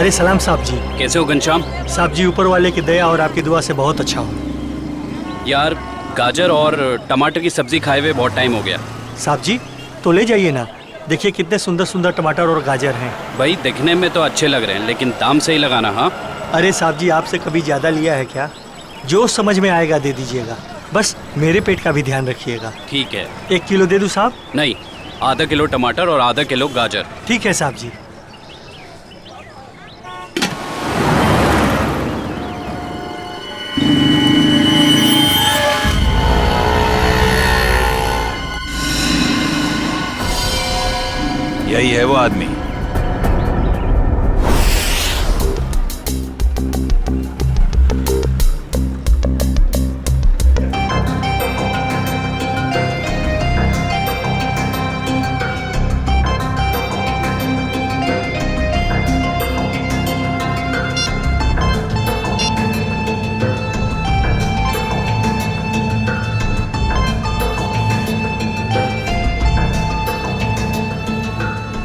अरे सलाम साहब जी। कैसे हो घनश्याम? साहब जी ऊपर वाले की दया और आपकी दुआ से बहुत अच्छा हो। यार गाजर और टमाटर की सब्जी खाए हुए बहुत टाइम हो गया। साहब जी तो ले जाइए ना, देखिए कितने सुंदर सुंदर टमाटर और गाजर हैं। भाई दिखने में तो अच्छे लग रहे हैं लेकिन दाम सही लगाना। हाँ अरे साहब जी आपसे कभी ज़्यादा लिया है क्या? जो समझ में आएगा दे दीजिएगा, बस मेरे पेट का भी ध्यान रखिएगा। ठीक है। 1 किलो दे दूँ साहब? नहीं, आधा किलो टमाटर और आधा किलो गाजर। ठीक है साहब जी। यही है वो आदमी।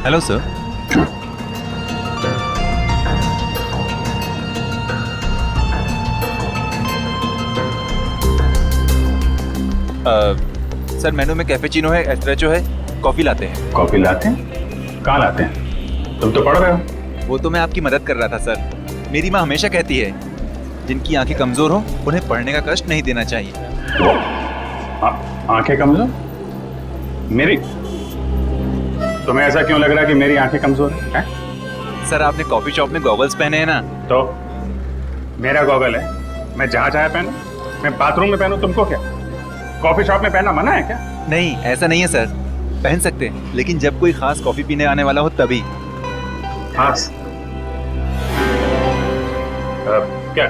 Hello sir. सर मेनू में कैपेचिनो है, एस्प्रेसो है, कॉफी लाते हैं। कॉफी लाते हैं? कहाँ लाते हैं? तुम तो पढ़ रहे हो। वो तो मैं आपकी मदद कर रहा था सर। मेरी माँ हमेशा कहती है जिनकी आंखें कमजोर हो उन्हें पढ़ने का कष्ट नहीं देना चाहिए। आंखें कमजोर? मेरी? तुम्हें ऐसा क्यों लग रहा है कि मेरी आंखें कमजोर है? सर आपने कॉफी शॉप में गॉगल्स पहने हैं ना। तो मेरा गॉगल है, मैं जहाँ चाहे पहनूं, मैं बाथरूम में पहनूं, तुमको क्या? कॉफी शॉप में पहनना मना है क्या? नहीं ऐसा नहीं है सर, पहन सकते हैं लेकिन जब कोई खास कॉफी पीने आने वाला हो तभी। खास? क्या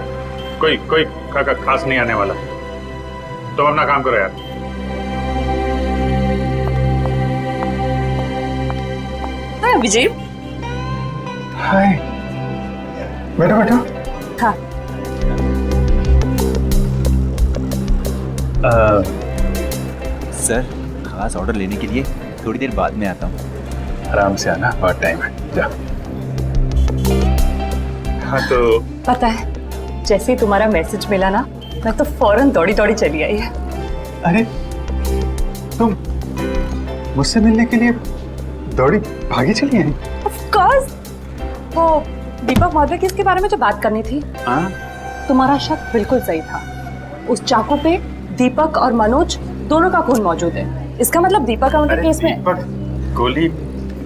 कोई कोई खास नहीं आने वाला? तुम अपना काम करो यार। हाय विजय। हाय, बैठो बैठो। हाँ। सर खास ऑर्डर लेने के लिए थोड़ी देर बाद में आता हूँ। आराम से आना, बहुत टाइम है। जा। हाँ तो पता है जैसे ही तुम्हारा मैसेज मिला ना, मैं तो फौरन दौड़ी दौड़ी चली आई है। अरे तुम मुझसे मिलने के लिए दौड़ी भागी चली आई? Of course. वो दीपक महोदय की इसके बारे में जो बात करनी थी, तुम्हारा शक बिल्कुल सही था। उस चाकू पे दीपक और मनोज दोनों का खून मौजूद है। इसका मतलब दीपक उनके केस में। दीपक, गोली,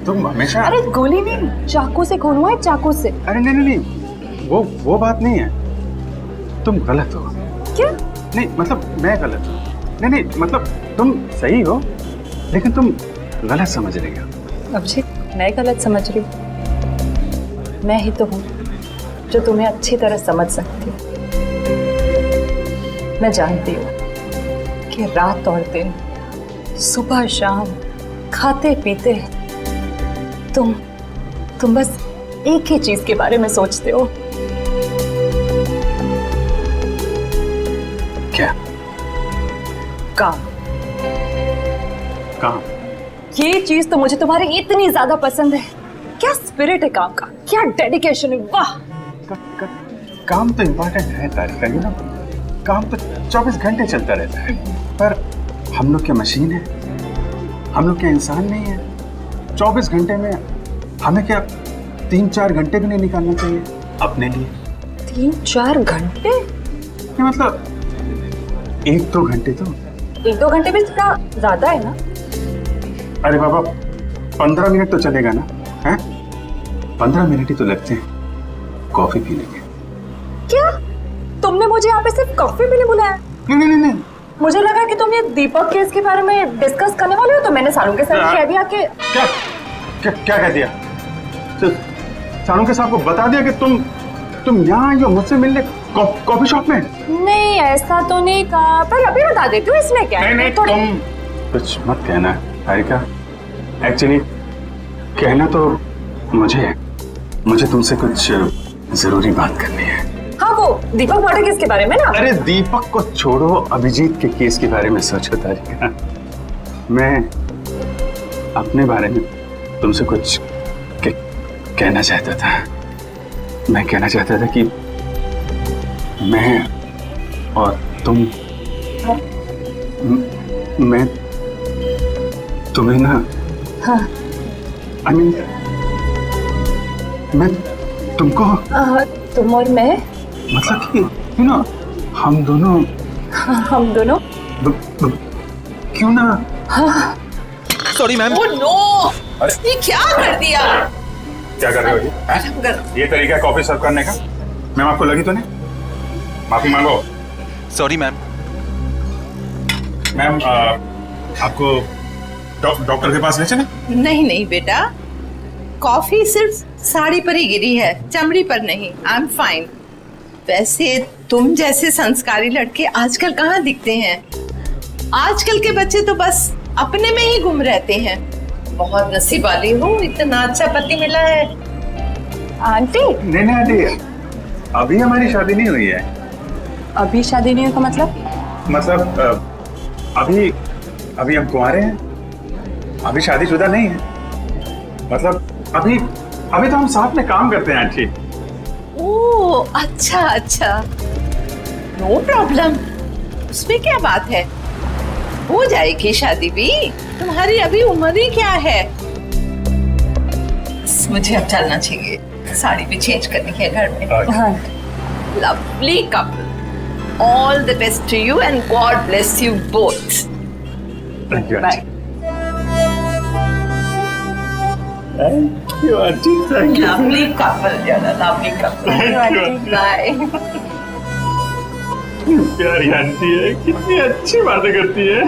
तुम हमेशा। अरे गोली नहीं, चाकू से खून हुआ है, चाकू से। अरे नहीं नहीं नहीं, वो बात नहीं है। तुम गलत हो। क्या? नहीं मतलब मैं गलत हूँ। नहीं नहीं मतलब तुम सही हो लेकिन तुम गलत समझ रही हो। अभिषेक मैं गलत समझ रही हूँ? मैं ही तो हूँ जो तुम्हें अच्छी तरह समझ सकती हूँ। मैं जानती हूँ कि रात और दिन, सुबह शाम, खाते पीते तुम बस एक ही चीज के बारे में सोचते हो। क्या? काम। काम? ये चीज तो मुझे तुम्हारी इतनी ज्यादा पसंद है। क्या स्पिरिट है काम का, क्या डेडिकेशन है, वाह। काम तो इम्पोर्टेंट है तारिका, यू नो। काम तो 24 घंटे चलता रहता है, पर हम लोग क्या मशीन है? हम लोग क्या इंसान नहीं है? 24 घंटे में हमें क्या 3-4 घंटे भी नहीं निकालना चाहिए अपने लिए? 3-4 घंटे? ये मतलब 1-2 घंटे तो। 1-2 घंटे भी थोड़ा ज्यादा है ना? अरे बाबा 15 मिनट तो चलेगा ना? हैं? 15 मिनट ही तो लगते हैं कॉफी पीने के। क्या तुमने मुझे यहाँ पे सिर्फ कॉफी पीने बुलाया? नहीं नहीं नहीं, मुझे लगा कि तुम ये दीपक केस के बारे में डिस्कस करने वाले हो, तो मैंने सारू के साथ कह दिया कि क्या क्या क्या कह दिया? सारू के साहब को बता दिया कि तुम यहाँ आई हो मुझसे मिलने कॉफी शॉप में? नहीं ऐसा तो नहीं कहा, पर अभी बता देती हूँ, इसमें क्या है। नहीं तुम कुछ मत कहना तारिका। एक्चुअली कहना तो मुझे तुमसे कुछ जरूरी बात करनी है। हाँ वो दीपक मर्डर केस के बारे में ना? अरे दीपक को छोड़ो, अभिजीत के केस के बारे में सोचो तारिका। मैं अपने बारे में तुमसे कुछ कहना चाहता था। मैं कहना चाहता था कि मैं और तुम मैं तुम्हें ना हाँ I mean, मैं तुमको तुम और मैं मतलब कि हम दोनों हम दोनों क्यों ना सॉरी मैम। ओह नो, ये क्या कर दिया? क्या कर रहे हो ये? ये तरीका है कॉफी सर्व करने का? मैम आपको लगी तो नहीं? माफी मांगो। Sorry ma'am. मैम आपको डॉक्टर के पास ले चलें? नहीं नहीं बेटा, कॉफी सिर्फ साड़ी पर ही गिरी है, चमड़ी पर नहीं। I am fine. वैसे तुम जैसे संस्कारी लड़के आजकल कहाँ दिखते हैं? आजकल के बच्चे तो बस अपने में ही गुम रहते हैं। बहुत नसीब वाली हो, इतना अच्छा पति मिला है। आंटी नहीं आंटी, अभी हमारी शादी नहीं हुई है। अभी शादी नहीं हुई का मतलब अभी हम कुंवारे हैं, अभी शादीशुदा नहीं है। मतलब अभी तो हम साथ में काम करते हैं आंटी। ओह अच्छा अच्छा, नो प्रॉब्लम, उसमें क्या बात है, हो जाएगी शादी भी। तुम्हारी अभी उम्र ही क्या है। मुझे अब चलना चाहिए, साड़ी भी चेंज करनी है घर में। हाँ lovely couple, all the best to you and God bless you both. Thank you bye. Aunty, thank you. Lovely couple, lovely couple. Bye. प्यारी आंटी है, कितनी अच्छी बातें करती है।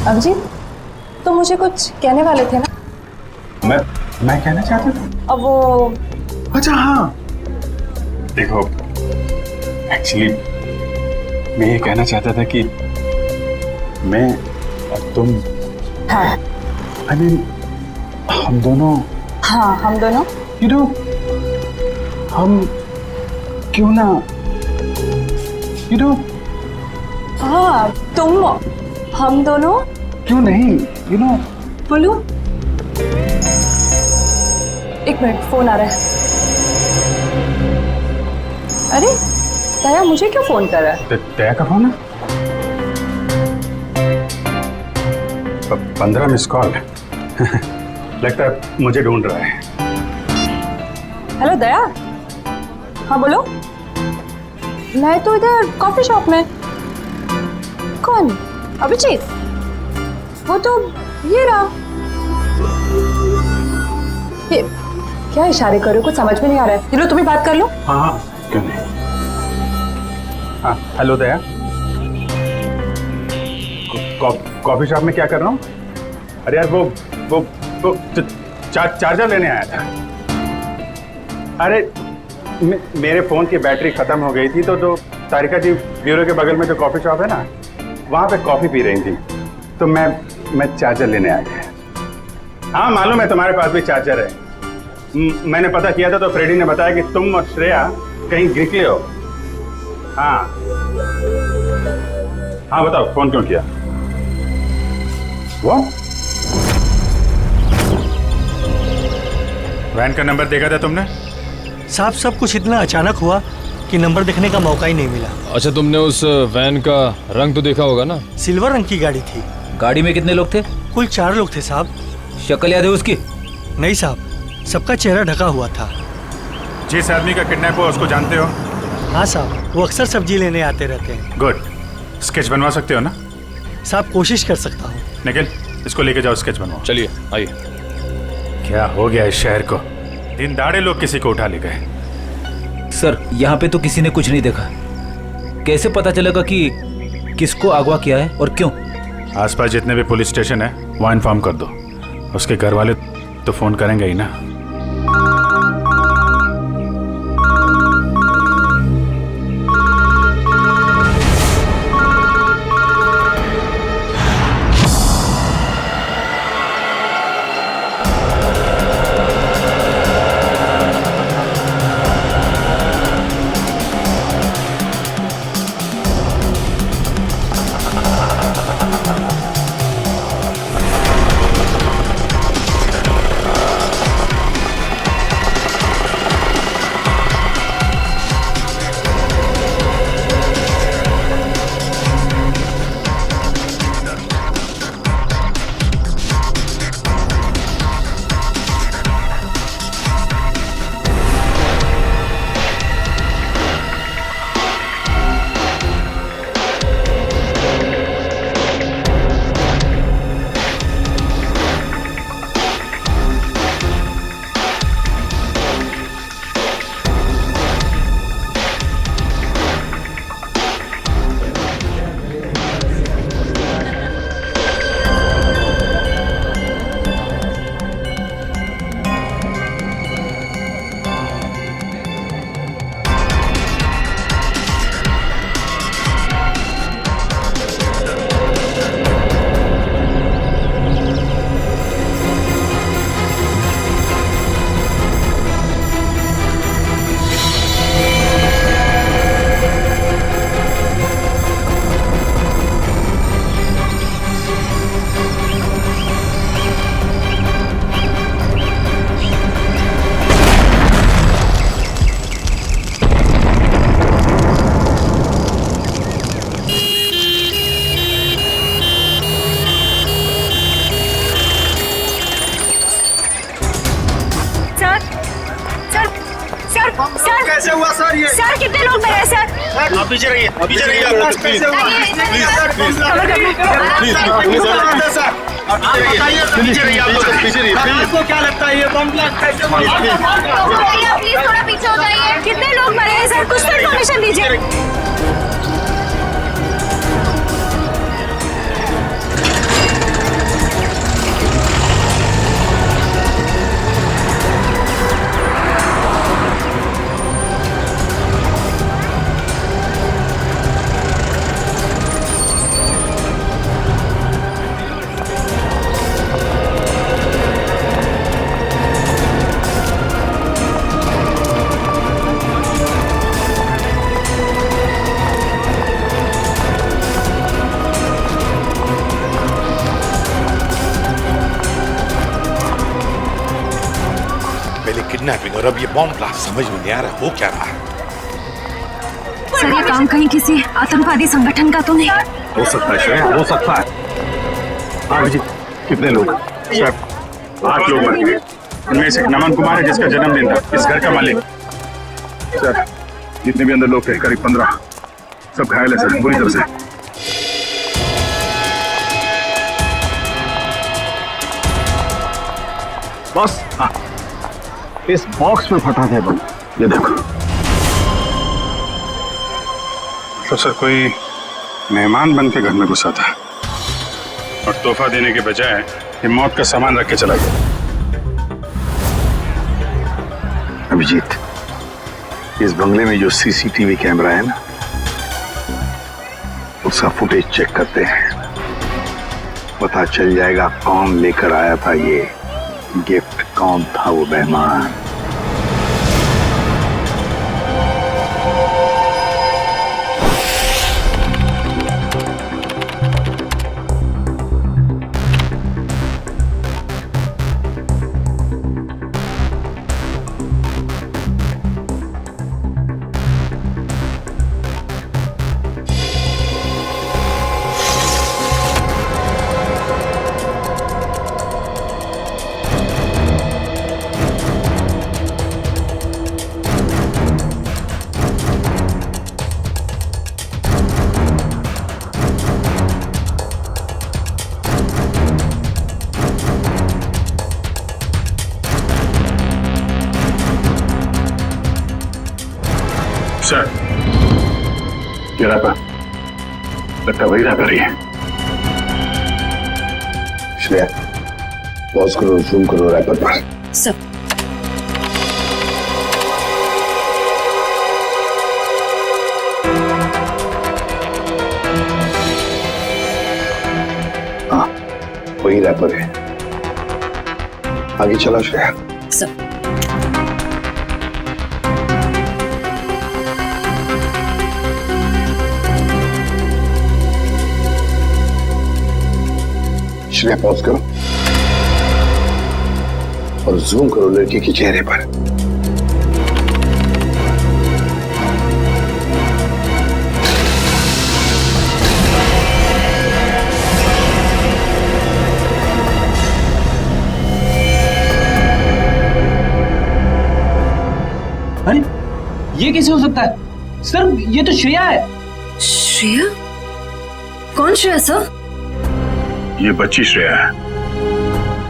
अभिजीत, तो मुझे कुछ कहने वाले थे ना? मैं कहना चाहता था। अब वो अच्छा हाँ, देखो एक्चुअली मैं ये कहना चाहता था कि मैं और तुम, हाँ I mean, हम दोनों, हाँ हम दोनों you know, हम क्यों ना, you know, हाँ तुम हम दोनों क्यों नहीं, you know, बोलो। एक मिनट, फोन आ रहा है। अरे दया मुझे क्यों फोन कर रहा है? दया का फोन है? 15 मिस कॉल। लगता है मुझे ढूंढ रहा है। हेलो दया। हाँ बोलो। मैं तो इधर कॉफी शॉप में। कौन? अभिजीत? वो तो ये रहा। ये क्या इशारे करो, कुछ समझ में नहीं आ रहा है। चलो तुम्हें बात कर लो। हाँ क्यों नहीं। हाँ हेलो दया, कॉफी शॉप में क्या कर रहा हूँ? अरे यार वो चार्जर लेने आया था। अरे मेरे फोन की बैटरी खत्म हो गई थी, तो जो तारिका जी ब्यूरो के बगल में जो कॉफी शॉप है ना, वहाँ पे कॉफी पी रही थी, तो मैं चार्जर लेने आ गया। हाँ मालूम है तुम्हारे पास भी चार्जर है। मैंने पता किया था तो फ्रेडी ने बताया कि तुम और श्रेया कहीं निकले हो। हाँ बताओ फोन क्यों किया? वो वैन का नंबर देखा था तुमने? साहब सब कुछ इतना अचानक हुआ कि नंबर देखने का मौका ही नहीं मिला। अच्छा तुमने उस वैन का रंग तो देखा होगा ना? सिल्वर रंग की गाड़ी थी। गाड़ी में कितने लोग थे? कुल 4 लोग थे साहब। शक्ल याद है उसकी? नहीं साहब, सबका चेहरा ढका हुआ था। जिस आदमी का किडनैप हुआ उसको जानते हो? हाँ साहब, वो अक्सर सब्जी लेने आते रहते हैं। गुड। स्केच बनवा सकते हो ना? साहब कोशिश कर सकता हूँ। निखिल इसको लेके जाओ, स्केच बनवाओ। चलिए आइए। क्या हो गया इस शहर को? दिन दाड़े लोग किसी को उठा ले गए। सर यहाँ पे तो किसी ने कुछ नहीं देखा। कैसे पता चलेगा कि किसको अगवा किया है और क्यों? आसपास जितने भी पुलिस स्टेशन है वहाँ इन्फॉर्म कर दो। उसके घर वाले तो फोन करेंगे ही ना। आप पीछे रहिए, पीछे रहिए। आपको क्या लगता है ये बम ब्लास्ट कैसे हुआ? प्लीज थोड़ा पीछे हो जाइए। कितने लोग मरे हैं सर, कुछ तो इन्फॉर्मेशन दीजिए। पहले किडनैपिंग और अब ये बॉम्ब ब्लास्ट, समझ में नहीं आ रहा हो क्या रहा है। सर ये काम कहीं किसी आतंकवादी संगठन का तो नहीं? हो सकता है श्रेया, हो सकता है। हाँ जी, कितने लोग? सर 8 लोग मर गए। इनमें से नमन कुमार है जिसका जन्मदिन था, इस घर का मालिक। सर जितने भी अंदर लोग थे करीब 15, सब घायल है सर, बुरी तरह से। बॉस, हाँ, इस बॉक्स में फटा था बम, ये देखो। तो सर कोई मेहमान बन के घर में घुसा था और तोहफा देने के बजाय ये मौत का सामान रख के चला गया। अभिजीत, इस बंगले में जो सीसीटीवी कैमरा है ना, उसका फुटेज चेक करते हैं। पता चल जाएगा कौन लेकर आया था ये गिफ्ट, कौन था वो मेहमान। सर ये रैपर, लगता वही रैपर ही है। श्रेया, पॉज करो, जूम करो रैपर पर। सब हाँ, वही रैपर है। आगे चलो श्रेया। सब श्रेया, पॉज करो और जूम करो लड़की के चेहरे पर। अरे ये कैसे हो सकता है सर? ये तो श्रेया है। श्रेया? कौन श्रेया सर? ये बच्ची श्रेया है।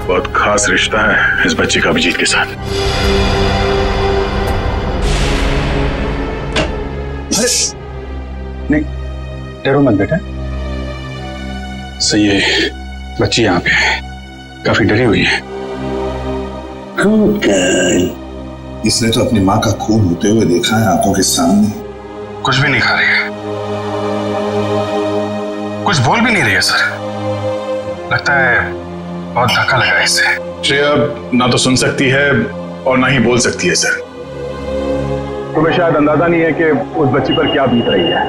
बहुत खास रिश्ता है इस बच्ची का अभिजीत के साथ। नहीं, डरो मत बेटा। सही है, बच्ची यहाँ पे है, काफी डरी हुई है। इसने तो अपनी माँ का खून होते हुए देखा है आंखों के सामने। कुछ भी नहीं खा रही है, कुछ बोल भी नहीं रही है सर। लगता है बहुत धक्का लगा है इसे। श्रेया ना तो सुन सकती है और ना ही बोल सकती है सर। तुम्हें शायद अंदाजा नहीं है कि उस बच्ची पर क्या बीत रही है।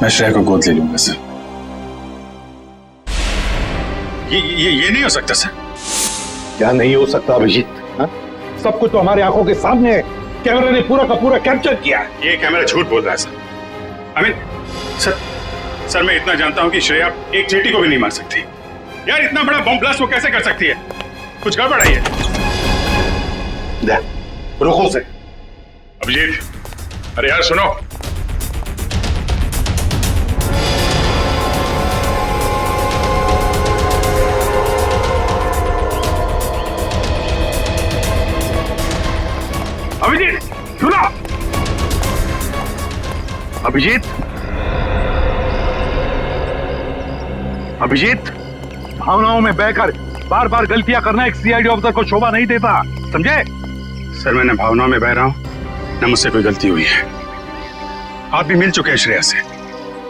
मैं श्रेया को गोद ले लूंगा सर। ये नहीं हो सकता सर। क्या नहीं हो सकता अभिजीत? सब कुछ तो हमारे आंखों के सामने है। कैमरे ने पूरा का पूरा कैप्चर किया। ये कैमरा झूठ बोल रहा है सर। सर मैं इतना जानता हूं कि श्रेया एक चींटी को भी नहीं मार सकती। यार इतना बड़ा बम ब्लास्ट वो कैसे कर सकती है? कुछ गड़बड़ है ये। रुको से अभिजीत, अरे यार सुनो। अभिजीत सुनो। अभिजीत, अभिजीत, भावनाओं में बहकर बार बार गलतियां करना एक सीआईडी ऑफिसर को शोभा नहीं देता, समझे? सर मैंने भावनाओं में बह रहा हूं, न मुझसे कोई गलती हुई है। आप भी मिल चुके हैं श्रेया से,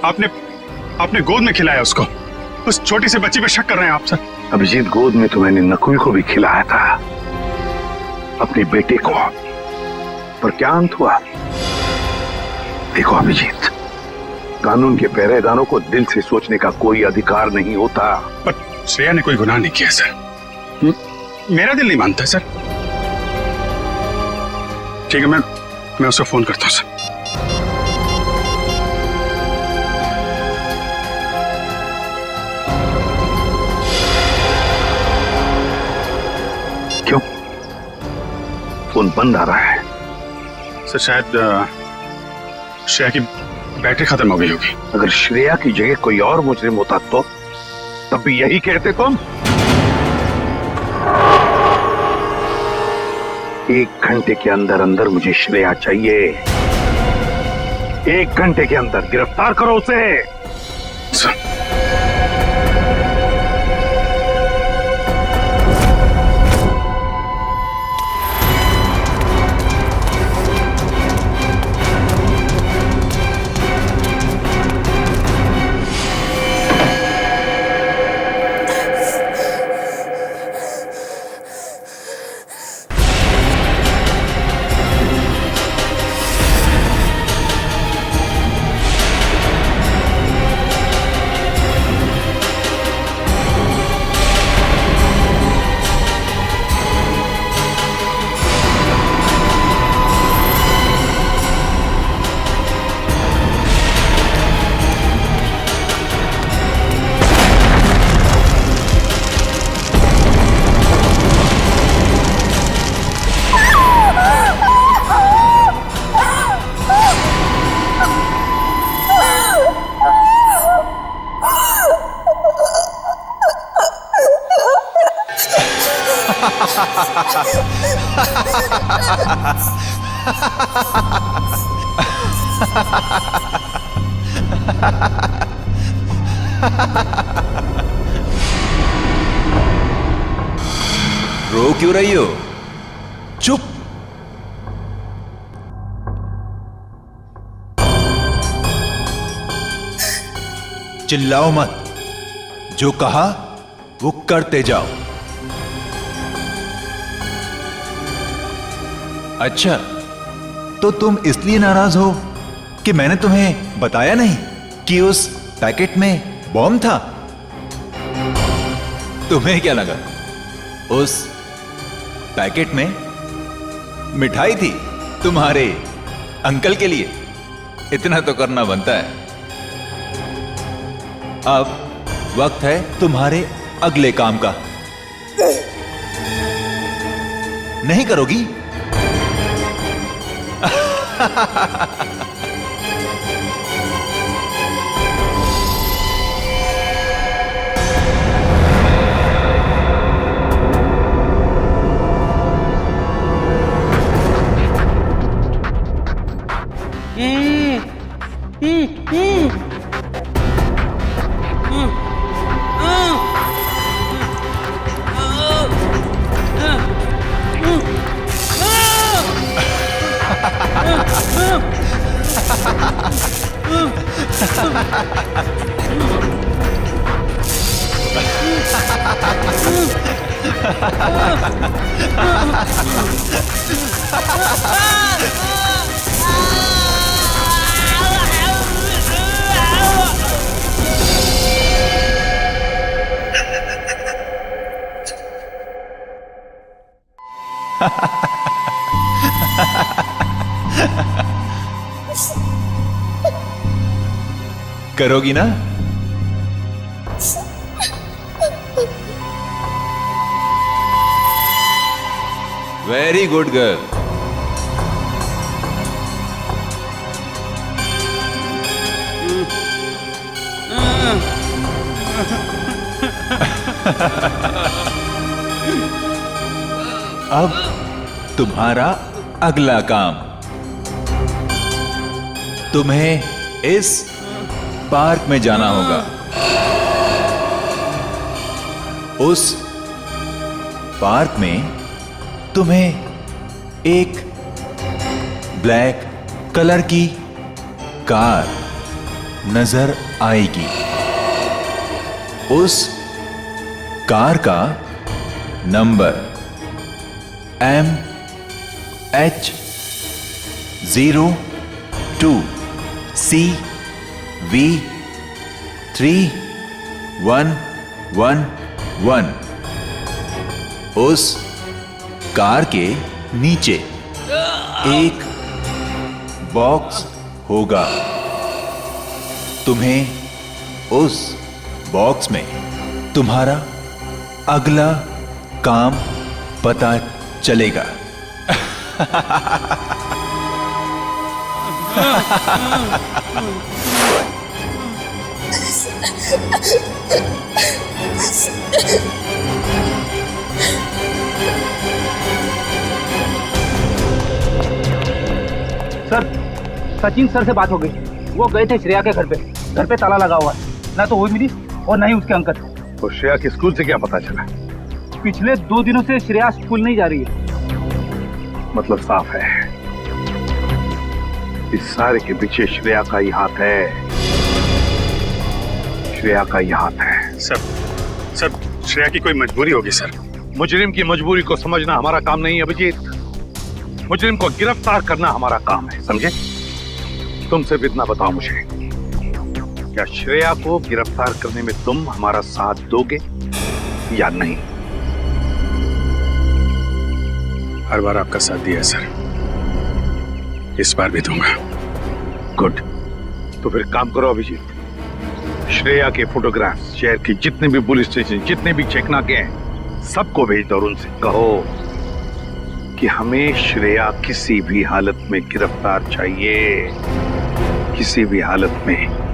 आपने गोद में खिलाया उसको, उस छोटी सी बच्ची पे शक कर रहे हैं आप सर? अभिजीत, गोद में तो मैंने नकुल को भी खिलाया था, अपने बेटे को, पर क्या अंत हुआ? देखो अभिजीत, कानून के पहरेदारों को दिल से सोचने का कोई अधिकार नहीं होता। पर श्रेया ने कोई गुनाह नहीं किया सर, मेरा दिल नहीं मानता सर। ठीक है, मैं उसको फोन करता हूं सर। क्यों फोन बंद आ रहा है? सर शायद श्रेया की बैटरी खत्म हो गई होगी। अगर श्रेया की जगह कोई और मुजरिम होता तो तब भी यही कहते तुम? 1 घंटे के अंदर अंदर मुझे श्रेया चाहिए, 1 घंटे के अंदर गिरफ्तार करो उसे। सर रो क्यों रही हो? चुप। चिल्लाओ मत, जो कहा वो करते जाओ। अच्छा, तो तुम इसलिए नाराज हो कि मैंने तुम्हें बताया नहीं कि उस पैकेट में बॉम्ब था? तुम्हें क्या लगा उस पैकेट में मिठाई थी तुम्हारे अंकल के लिए? इतना तो करना बनता है। अब वक्त है तुम्हारे अगले काम का। नहीं करोगी? करोगी ना? Very good girl. अब तुम्हारा अगला काम, तुम्हें इस पार्क में जाना होगा। उस पार्क में तुम्हें एक ब्लैक कलर की कार नजर आएगी। उस कार का नंबर MH02CV3111। उस कार के नीचे एक बॉक्स होगा। तुम्हें उस बॉक्स में तुम्हारा अगला काम पता चलेगा। सर, सचिन सर से बात हो गई। वो गए थे श्रेया के घर पे ताला लगा हुआ है। ना तो वो मिली और ना ही उसके अंकल। तो श्रेया के स्कूल से क्या पता चला? पिछले 2 दिनों से श्रेया स्कूल नहीं जा रही है। मतलब साफ है, इस सारे के पीछे श्रेया का ही हाथ है। श्रेया का ही हाथ है। सर श्रेया की कोई मजबूरी होगी सर। मुजरिम की मजबूरी को समझना हमारा काम नहीं है अभिजीत। मुजरिम को गिरफ्तार करना हमारा काम है, समझे? तुम सिर्फ इतना बताओ मुझे, क्या श्रेया को गिरफ्तार करने में तुम हमारा साथ दोगे या नहीं? हर बार आपका साथ दिया है सर, इस बार भी दूंगा। गुड। तो फिर काम करो अभिजीत, श्रेया के फोटोग्राफ्स शहर के जितने भी पुलिस स्टेशन, जितने भी चेकनाके हैं, सबको भेज दो और उनसे कहो कि हमें श्रेया किसी भी हालत में गिरफ्तार चाहिए, किसी भी हालत में।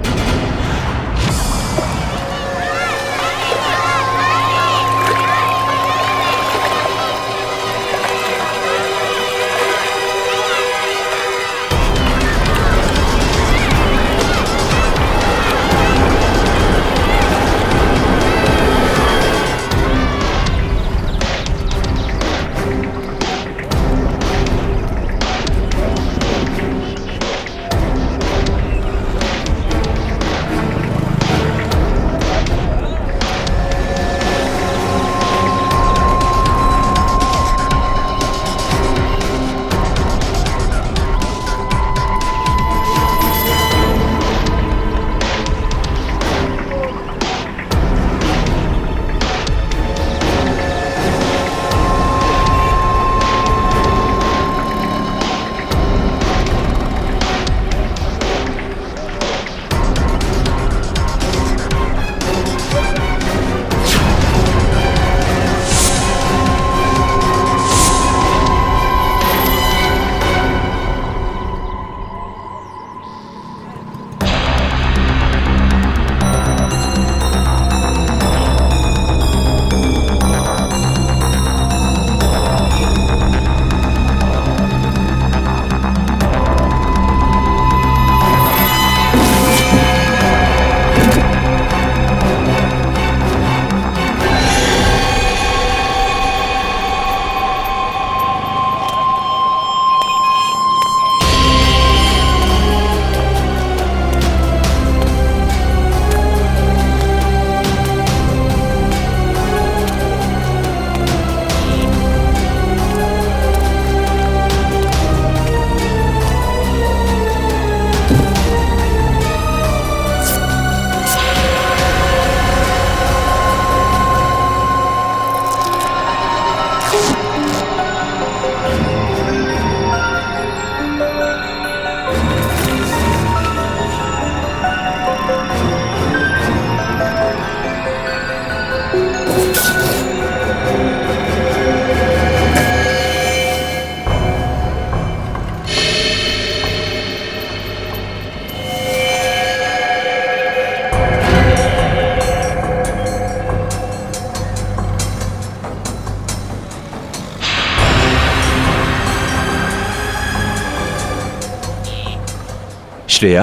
श्रेया,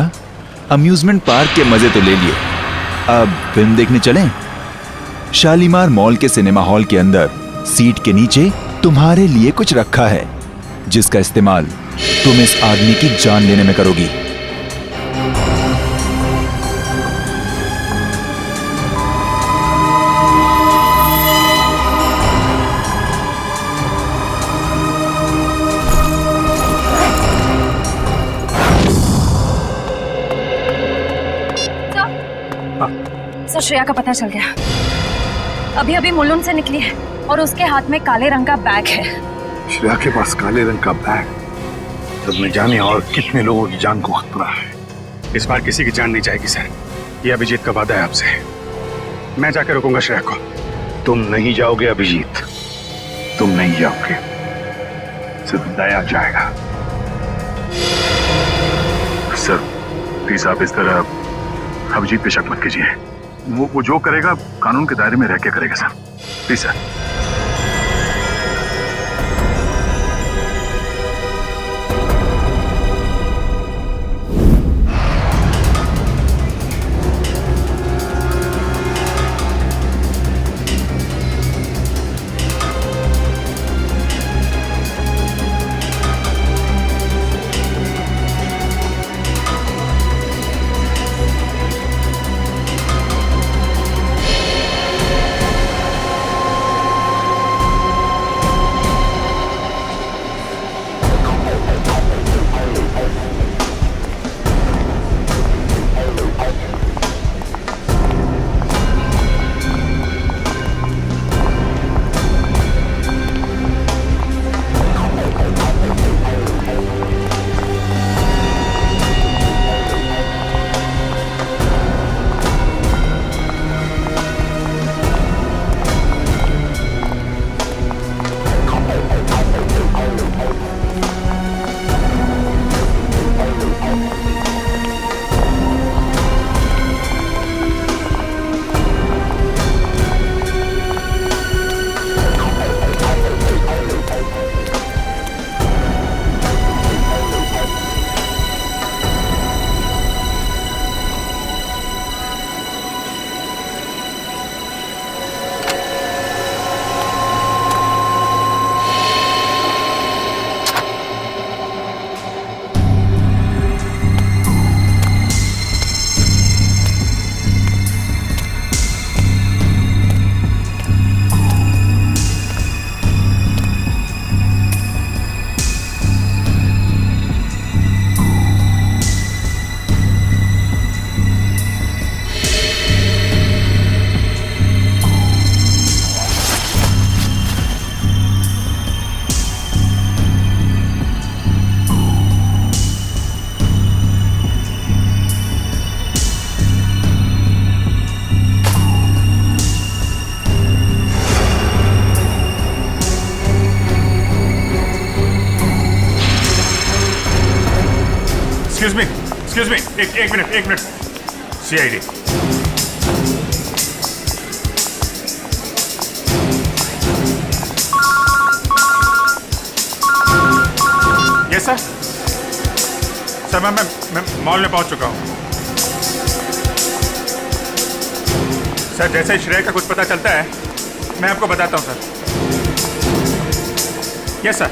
अम्यूजमेंट पार्क के मजे तो ले लिए, अब फिल्म देखने चलें? शालीमार मॉल के सिनेमा हॉल के अंदर सीट के नीचे तुम्हारे लिए कुछ रखा है, जिसका इस्तेमाल तुम इस आदमी की जान लेने में करोगी। सर, श्रेया का पता चल गया। अभी अभी मुलुंड से निकली है और उसके हाथ में काले रंग का बैग है। श्रेया के पास काले रंग का बैग, तब न जाने और कितने लोगों की जान को खतरा है। इस बार किसी की जान नहीं जाएगी सर, ये अभिजीत का वादा है आपसे। मैं जाकर रोकूंगा श्रेया को। तुम नहीं जाओगे अभिजीत, तुम नहीं जाओगे, सिर्फ दया जाएगा। सर प्लीज आप इस तरह अभिजीत पे शक मत कीजिए। वो जो करेगा कानून के दायरे में रह के करेगा sir, please sir. Excuse me, एक minute. CID. Yes sir. Sir मैं मॉल में पहुंच चुका हूं। सर जैसे ही श्रेया का कुछ पता चलता है मैं आपको बताता हूं सर। Yes sir.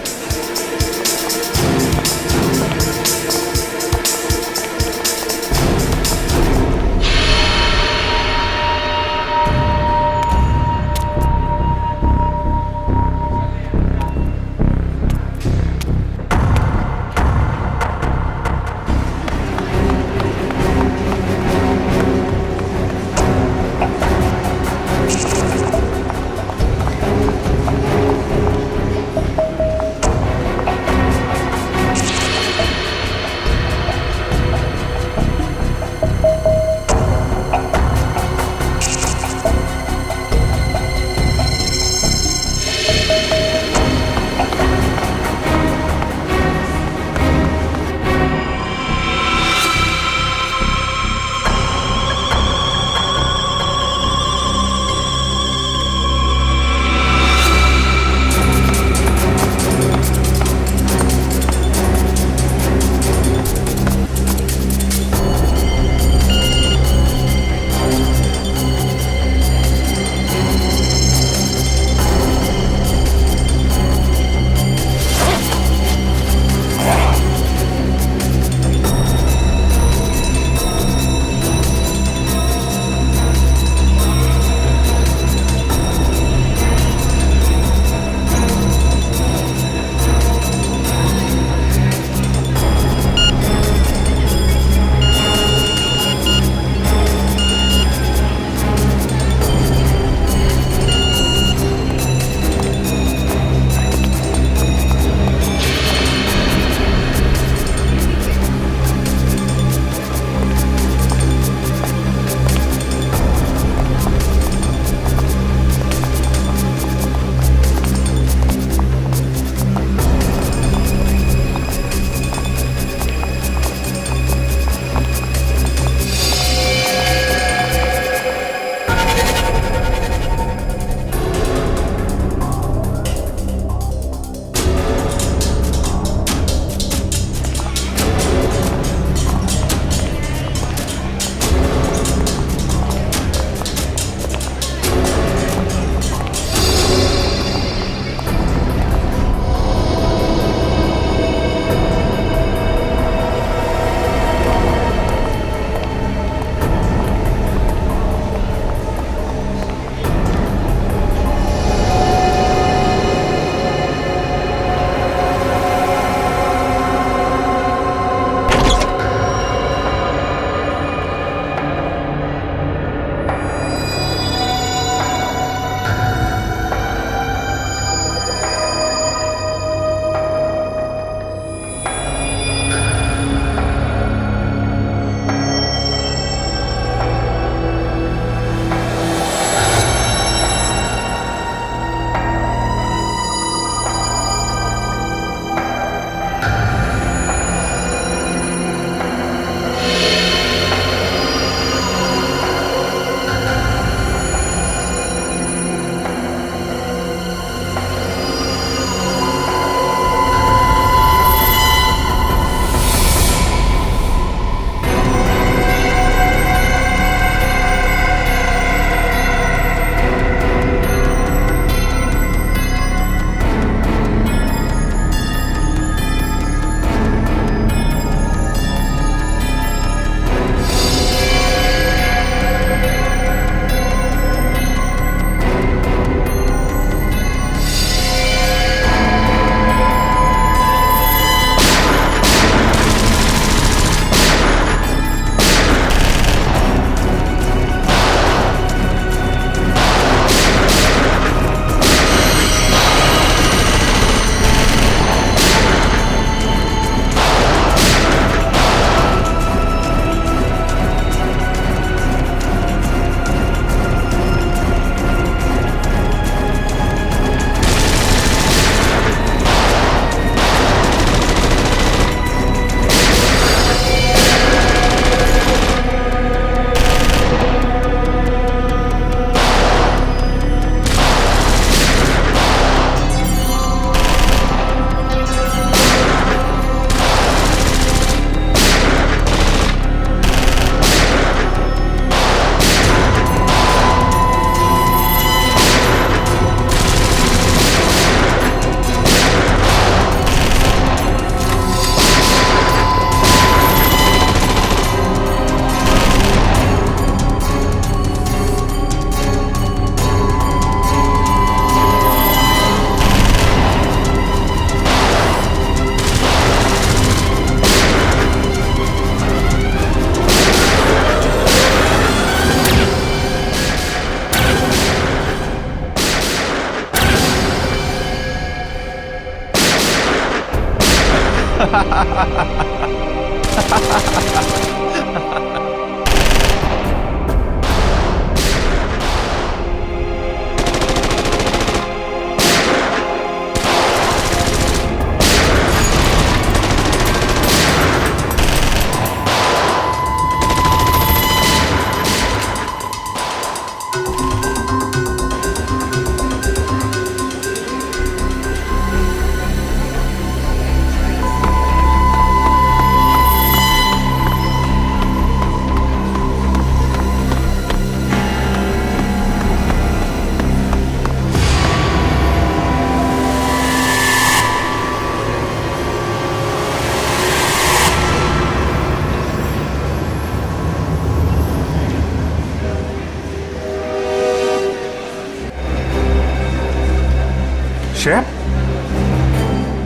श्रेया,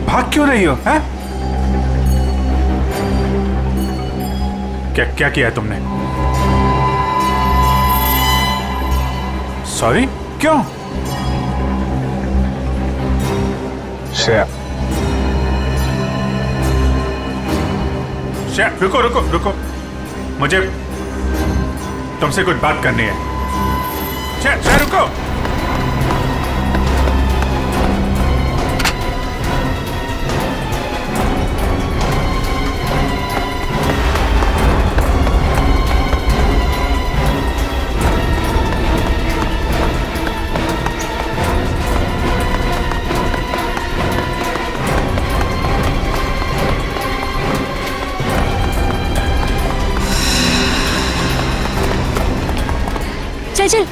भाग क्यों रही हो? हैं? क्या क्या किया है तुमने? सॉरी, क्यों? श्रेया, श्रेया, रुको रुको रुको, मुझे तुमसे कुछ बात करनी है। श्रेया, श्रेया रुको। चल चल।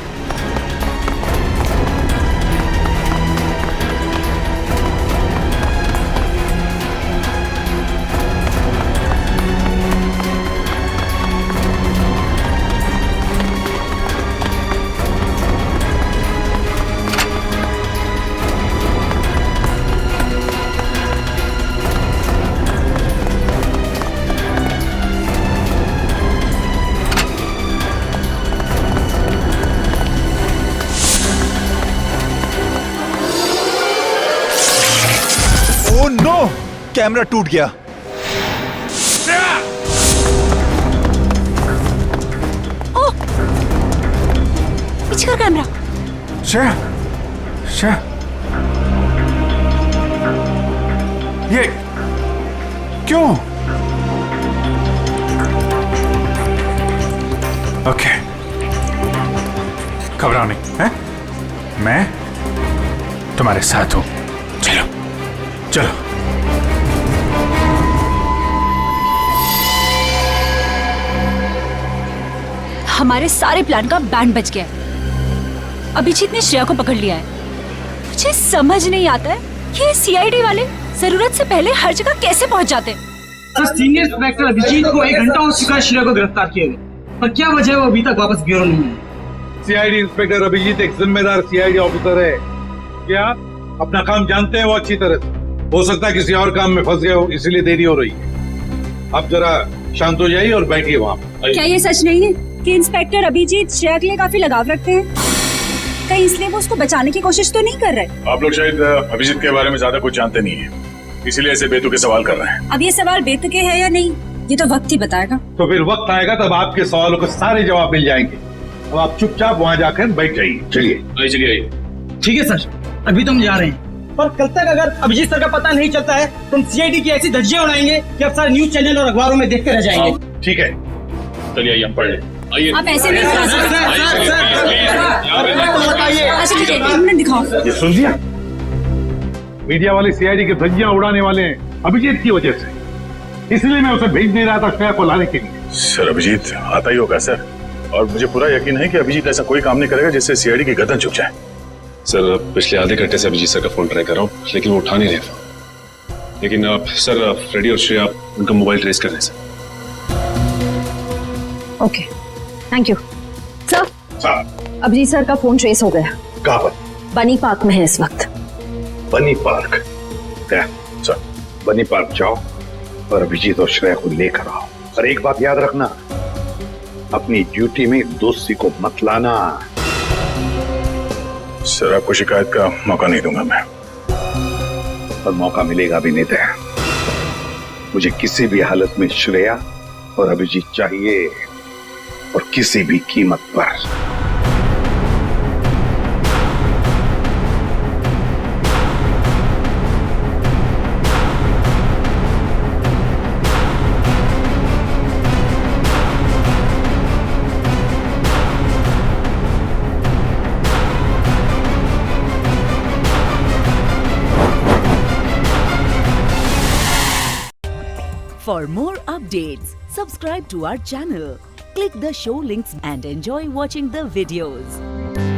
ओह नो, कैमरा टूट गया। ओह, पीछे का कैमरा। श्रेया, श्रेया, ये क्यों? ओके, घबराओ नहीं, हैं? मैं तुम्हारे साथ हूं। चलो चलो। हमारे सारे प्लान का बैंड बज गया है। अभिजीत ने श्रेया को पकड़ लिया है। मुझे समझ नहीं आता है ये सीआईडी वाले जरूरत से पहले हर जगह कैसे पहुंच जाते हैं। सर, सीनियर इंस्पेक्टर अभिजीत को 1 घंटा हो चुका है श्रेया को गिरफ्तार किए हुए, पर क्या वजह है वो अभी तक वापस ब्यूरो नहीं है। सीआईडी इंस्पेक्टर अभिजीत एक जिम्मेदार सीआईडी ऑफिसर है। क्या अपना काम जानते हैं वो अच्छी तरह से? हो सकता है किसी और काम में फंस गए हो, इसीलिए देरी हो रही है। अब जरा शांत हो जाइए और बैठिए वहाँ। क्या ये सच नहीं है कि इंस्पेक्टर अभिजीत श्रेया के लिए काफी लगाव रखते हैं? कहीं इसलिए वो उसको बचाने की कोशिश तो नहीं कर रहे? आप लोग शायद अभिजीत के बारे में ज्यादा कुछ जानते नहीं है, इसीलिए ऐसे बेतुके सवाल कर रहे हैं। अब ये सवाल बेतुके है या नहीं, ये तो वक्त ही बताएगा। तो फिर वक्त आएगा तब आपके सवालों के सारे जवाब मिल जाएंगे। अब आप चुपचाप वहाँ जाकर बैठ जाइए। चलिए चलिए। ठीक है सर, अभी तो हम जा रहे हैं, पर कल तक अगर अभिजीत सर का पता नहीं चलता है तो हम सीआईडी की ऐसी धज्जियां उड़ाएंगे कि अब सारे न्यूज चैनल और अखबारों में देखते रह जाएंगे। ठीक है, चलिए आइए हम पढ़ लें। आप ऐसे नहीं करा सकते। अच्छा ठीक है, 1 मिनट दिखाओ। ये सुन लिया, मीडिया वाले सीआईडी की धज्जियां उड़ाने वाले हैं अभिजीत की वजह से, इसलिए मैं उसे भेज नहीं रहा था श्रेया को लाने के लिए। सर अभिजीत आता ही होगा सर, और मुझे पूरा यकीन है कि अभिजीत ऐसा कोई काम नहीं करेगा जिससे सीआईडी की गर्दन झुक जाए। सर पिछले आधे घंटे से अभिजीत सर का फोन ट्राई कर रहा हूँ, लेकिन वो उठा नहीं रहे फोन। लेकिन आप सर फ्रेडी और श्रेया उनका मोबाइल ट्रेस कर लें sir. Okay, thank you sir. Abhijeet sir का फोन ट्रेस हो गया। कहाँ पर? बनी पार्क में है इस वक्त। बनी पार्क? सर बनी पार्क जाओ और अभिजीत और श्रेया को लेकर आओ। और एक बात याद रखना, अपनी ड्यूटी में दोस्ती को मत लाना। सर आपको शिकायत का मौका नहीं दूंगा मैं। और मौका मिलेगा भी नहीं। मुझे किसी भी हालत में श्रेया और अभिजीत चाहिए, और किसी भी कीमत पर। For more updates, subscribe to our channel, click the show links and enjoy watching the videos.